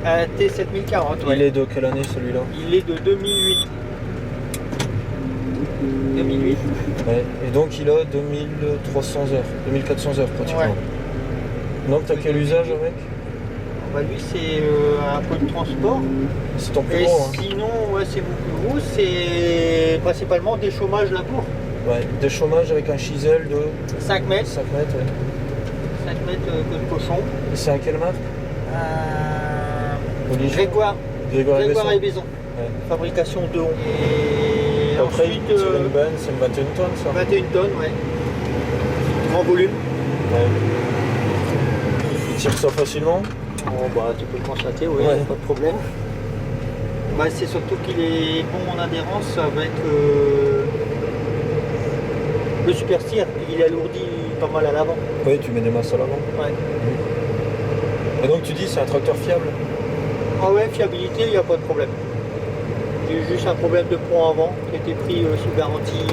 Un T7040, ouais. Il est de quelle année celui-là? Il est de 2008. 2008. Ouais. Et donc il a 2300 heures, 2400 heures pratiquement. Ouais. Donc t'as quel usage avec? Bah, lui, c'est un peu de transport. C'est ton plus Et gros, hein. sinon, ouais, c'est mon plus gros. C'est principalement des chômages labour. Ouais. Des chômages avec un chisel de 5 mètres. 5 mètres, ouais. 5 mètres de cochon. Et c'est à quelle marque? Olivier. Grégoire. Grégoire et Besson. Et Besson. Ouais. Fabrication de Hong. Et Après, ensuite, sur une benne, c'est une 21 tonnes ça. 21 tonnes, ouais. Grand volume. Ouais. Il tire ça facilement? Bon, bah, tu peux le constater, oui, Ouais. pas de problème. Bah, c'est surtout qu'il est bon en adhérence avec le super steer. Il alourdit pas mal à l'avant. Oui, tu mets des masses à l'avant. Ouais. Et donc tu dis c'est un tracteur fiable? Ah ouais, fiabilité, il n'y a pas de problème. J'ai eu juste un problème de pont avant qui a été pris sous garantie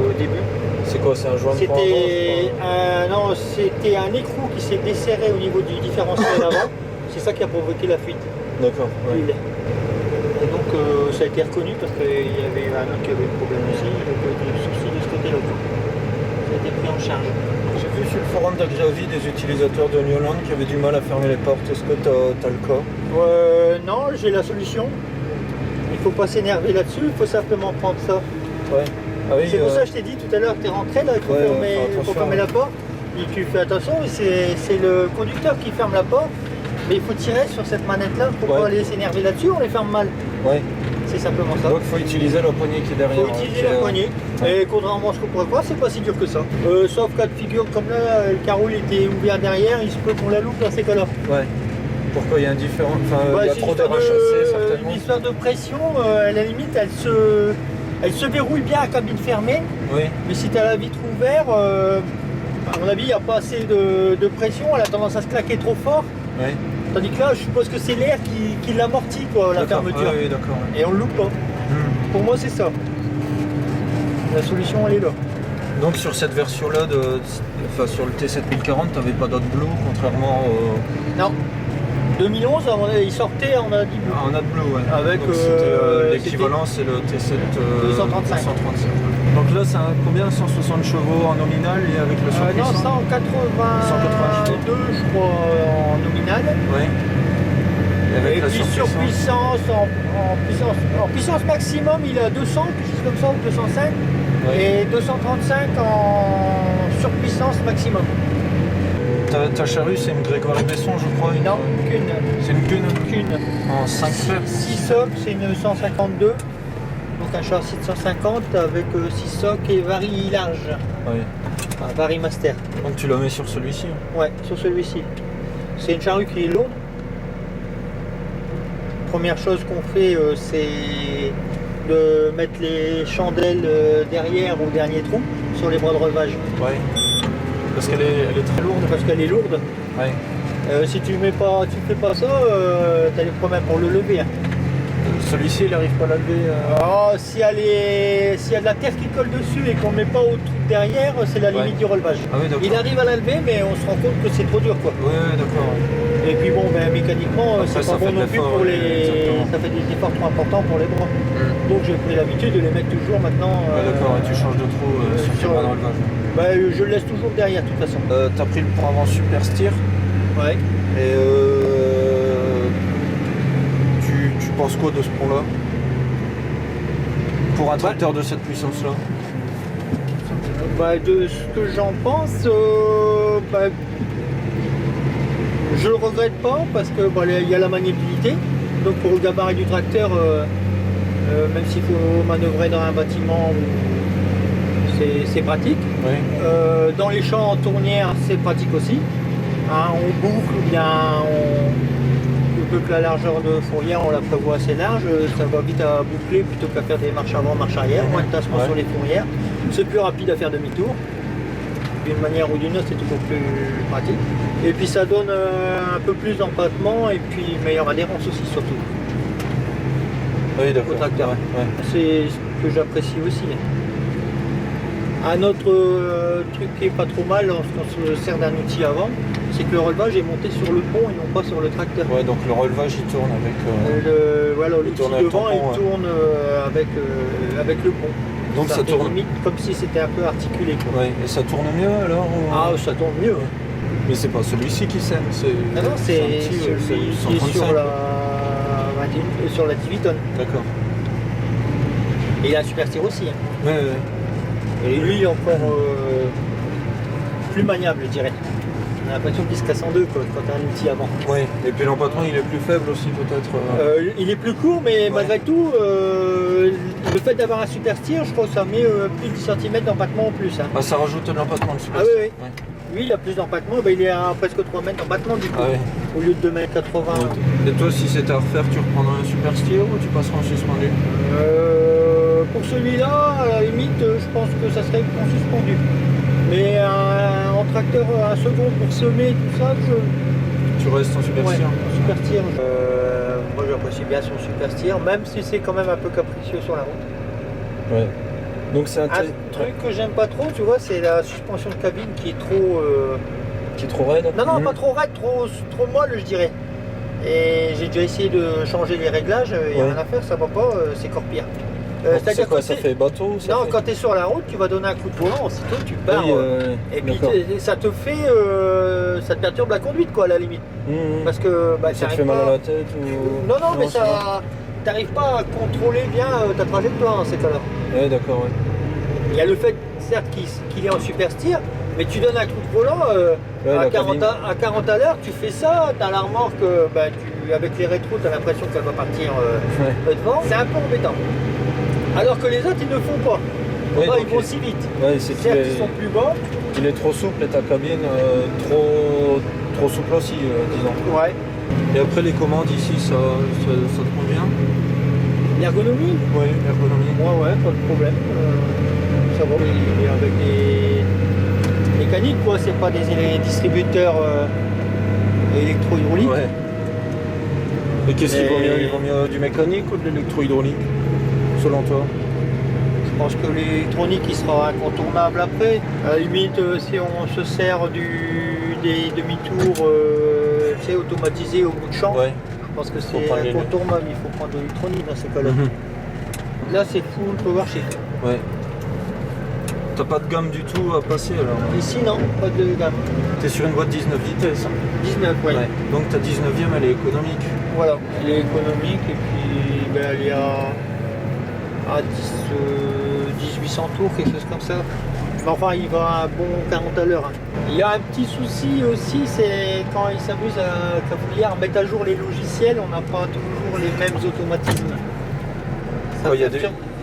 au début. C'est quoi, c'est un joint de pont avant, Non, c'était un écrou qui s'est desserré au niveau du différentiel avant. C'est ça qui a provoqué la fuite. D'accord. Ouais. L'huile. Et donc ça a été reconnu parce qu'il y avait eu un autre qui avait le problème aussi, donc des soucis de ce côté-là. Ça a été pris en charge. J'ai vu sur le forum d'Agriavi des utilisateurs de Newland qui avaient du mal à fermer les portes. Est-ce que t'as le cas? Non, j'ai la solution. Il ne faut pas s'énerver là-dessus, il faut simplement prendre ça. Ouais. Ah oui, C'est pour ça que je t'ai dit tout à l'heure, tu es rentré là, il faut, faut fermer la porte. Et tu fais attention, c'est le conducteur qui ferme la porte, mais il faut tirer sur cette manette-là pour pas aller s'énerver là-dessus, on les ferme mal. Ouais. C'est simplement ça. Donc il faut utiliser la poignée qui est derrière. Il faut utiliser la poignée. Et contrairement à ce qu'on pourrait croire, c'est pas si dur que ça. Sauf cas de figure comme là, le carreau il était ouvert derrière, il se peut qu'on la loupe dans ces cas-là. Ouais. Pourquoi il y a un différent. Enfin, il y a trop d'air à chasser certainement. Une histoire de pression, à la limite, elle se verrouille bien à cabine fermée. Oui. Mais si tu as la vitre ouverte, à mon avis, il n'y a pas assez de pression, elle a tendance à se claquer trop fort. Oui. Tandis que là, je suppose que c'est l'air qui l'amortit, quoi, la fermeture. Oui, d'accord. Ouais. Et on ne le loupe pas. Pour moi, c'est ça. La solution, elle est là. Donc sur cette version-là, enfin sur le T7040, tu n'avais pas d'autre blue, contrairement au... Non. 2011, il sortait en AdBlue. En AdBlue, ouais. Avec l'équivalent, c'est le T7 235. 235. Donc là, c'est combien? 160 chevaux en nominal et avec le surpuissant? Non, 182, je crois, en nominal. Oui. Et puis surpuissance, en puissance maximum, il a 200, quelque chose comme ça, ou 205. Oui. Et 235 en surpuissance maximum. Ta charrue, c'est une Grégoire et Besson, je crois. Non, qu'une. C'est une Qu'une. En 5 fers. 6 socs, c'est une 152. Donc un châssis de 150 avec 6 socs et varie large. Oui. Enfin, varie master. Donc tu la mets sur celui-ci? Ouais, sur celui-ci. C'est une charrue qui est lourde. Première chose qu'on fait, c'est de mettre les chandelles derrière au dernier trou sur les bras de relevage. Ouais. Parce qu'elle est très lourde. Parce qu'elle est lourde. Ouais. Si tu fais pas ça, tu as des problèmes pour le lever. Hein. Celui-ci, il n'arrive pas à la lever. S'il y a de la terre qui colle dessus et qu'on ne met pas au trou derrière, c'est la limite du relevage. Ah oui, il arrive à la lever, mais on se rend compte que c'est trop dur, quoi. Oui, d'accord. Et puis bon, mécaniquement, après, c'est pas bon non plus pour les... Ça fait des efforts trop importants pour les bras. Donc j'ai pris l'habitude de les mettre toujours maintenant. D'accord, et tu changes de trou sur tes bras de relevage. Je le laisse toujours derrière, de toute façon. T'as pris le pont avant super steer. Ouais. Et tu penses quoi de ce pont-là? Pour un tracteur de cette puissance-là? De ce que j'en pense, je le regrette pas parce que il y a la maniabilité. Donc pour le gabarit du tracteur, même s'il faut manœuvrer dans un bâtiment, c'est pratique. Oui. Dans les champs en tournière, c'est pratique aussi. Hein, on boucle ou bien que la largeur de fourrière, on la prévoit assez large, ça va vite à boucler plutôt qu'à faire des marches avant, marche arrière, moins de tassement sur les fourrières. C'est plus rapide à faire demi-tour. D'une manière ou d'une autre, c'est toujours plus pratique. Et puis ça donne un peu plus d'empattement et puis meilleure adhérence aussi, surtout. Oui, d'accord. Au tracteur. Ouais. C'est ce que j'apprécie aussi. Un autre truc qui est pas trop mal lorsqu'on se sert d'un outil avant, c'est que le relevage est monté sur le pont et non pas sur le tracteur. Ouais, donc le relevage il tourne avec. Voilà, il l'outil tourne avec devant ton pont, il tourne avec le pont. Donc ça fait tourne. limite comme si c'était un peu articulé, quoi. Ouais, et ça tourne mieux alors ou... Ah, ça tourne mieux. Mais c'est pas celui-ci qui saigne, c'est. Ah non, c'est un petit, celui c'est qui est 135. sur la 18 tonnes. D'accord. Et il a un super tir aussi. Hein. Ouais, ouais. Et lui, il est encore plus maniable, je dirais. On a l'impression qu'il se casse en deux quoi, quand tu as un outil avant. Ouais. Et puis l'empattement il est plus faible aussi peut-être. Il est plus court, mais malgré tout, le fait d'avoir un super steer, je crois que ça met plus de 10 cm d'empattement en plus. Hein. Ah, ça rajoute de l'empattement le super. Ah oui, oui. Ouais. Lui, il a plus d'empattement, il est à presque 3 mètres d'empattement du coup, Ah ouais. au lieu de 2,80 m. Et toi, si c'était à refaire, tu reprendrais un super steer ou tu passeras en suspendu? Pour celui-là, à la limite, je pense que ça serait en suspendu. Mais en tracteur, un second pour semer, tout ça, Tu restes en super ouais, steer? en super steer. Moi, j'apprécie bien son super steer, même si c'est quand même un peu capricieux sur la route. Ouais. Donc c'est un Un truc que j'aime pas trop, tu vois, c'est la suspension de cabine qui est trop... qui est trop raide? Non, pas trop raide, trop molle, je dirais. Et j'ai déjà essayé de changer les réglages, il n'y a rien à faire, ça va pas, c'est encore pire. C'est quoi, ça fait bateau? Non, quand tu es sur la route, tu vas donner un coup de volant, aussitôt tu pars. Oui, et puis d'accord. ça te fait, ça te perturbe la conduite quoi à la limite. Parce que ça te fait mal à la tête ou... Non, mais ça, t'arrives pas à contrôler bien ta trajectoire dans ces cas-là. Ouais, d'accord, ouais. Il y a le fait, certes, qu'il est en super steer, mais tu donnes un coup de volant à 40 à l'heure, tu fais ça, tu as la remorque, avec les rétros, tu as l'impression qu'elle va partir devant. C'est un peu embêtant. Alors que les autres, ils ne le font pas. Ouais, Là, ils vont si vite. Ouais, c'est certes, ils sont plus bas. Il est trop souple et ta cabine trop souple aussi, disons. Ouais. Et après les commandes ici, ça te convient? L'ergonomie? Oui, l'ergonomie. Ouais, pas de problème. Ça va, il est avec des mécaniques, quoi. C'est pas des distributeurs électro-hydrauliques. Ouais. Et qu'est-ce qu'il vaut mieux? Il vaut mieux du mécanique ou de l'électro-hydraulique, selon toi? Je pense que l'électronique il sera incontournable après. À la limite, si on se sert des demi-tours automatisés au bout de champ, Ouais. je pense que c'est incontournable. Il faut prendre de l'électronique dans ces cas-là. Là, c'est full power shift. Ouais. T'as pas de gamme du tout à passer alors? Ici, non, pas de gamme. T'es sur une boîte 19 vitesses. 19, ouais. Donc ta 19e elle est économique. Voilà, elle est économique et puis elle est à 1800 tours, quelque chose comme ça. Mais enfin, il va à un bon 40 à l'heure. Hein. Il y a un petit souci aussi, c'est quand il s'amuse à Cavoulière mettre à jour les logiciels, on n'a pas toujours les mêmes automatismes. Il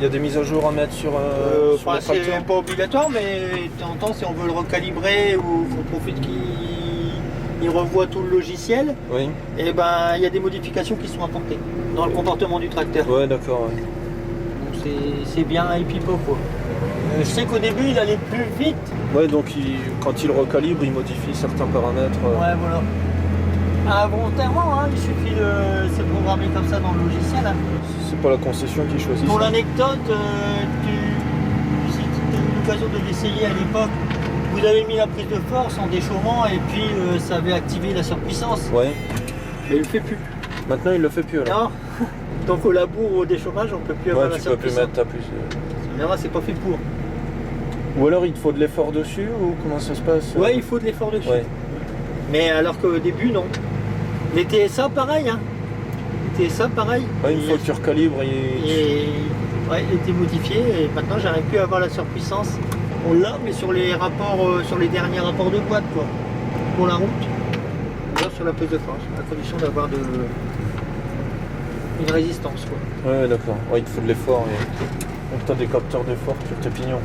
y a des mises à jour à mettre sur le tracteur. C'est pas obligatoire, mais de temps en temps, si on veut le recalibrer ou qu'on profite qu'il revoie tout le logiciel, oui. Et ben il y a des modifications qui sont apportées dans le comportement du tracteur. Ouais, d'accord. Ouais. Donc c'est bien un pipo quoi. Je sais qu'au début il allait plus vite. Ouais, donc quand il recalibre, il modifie certains paramètres. Ouais, voilà. Involontairement, hein, il suffit de se programmer comme ça dans le logiciel. Hein. C'est pas la concession qui choisit. Pour l'anecdote, si tu as eu l'occasion de l'essayer à l'époque, vous avez mis la prise de force en déchauffant et puis ça avait activé la surpuissance. Ouais. Mais il le fait plus. Maintenant il le fait plus alors. Non. Donc au labour ou au déchauffage, on peut plus avoir la surpuissance. Tu peux plus mettre ta plus. Non, c'est pas fait pour. Ou alors il te faut de l'effort dessus ou comment ça se passe? Ouais, il faut de l'effort dessus. Ouais. Mais alors qu'au début, non. Les TSA, pareil. Hein. Les TSA, pareil. Ouais, une fois que tu recalibres, ouais, il était modifié et maintenant j'arrive plus à avoir la surpuissance. On l'a, mais sur les rapports, sur les derniers rapports de boîte, quoi. Pour la route. Alors sur la prise de force, à condition d'avoir une résistance, quoi. Ouais, d'accord. Ouais, il te faut de l'effort. Donc tu as des capteurs d'effort sur tes pignons.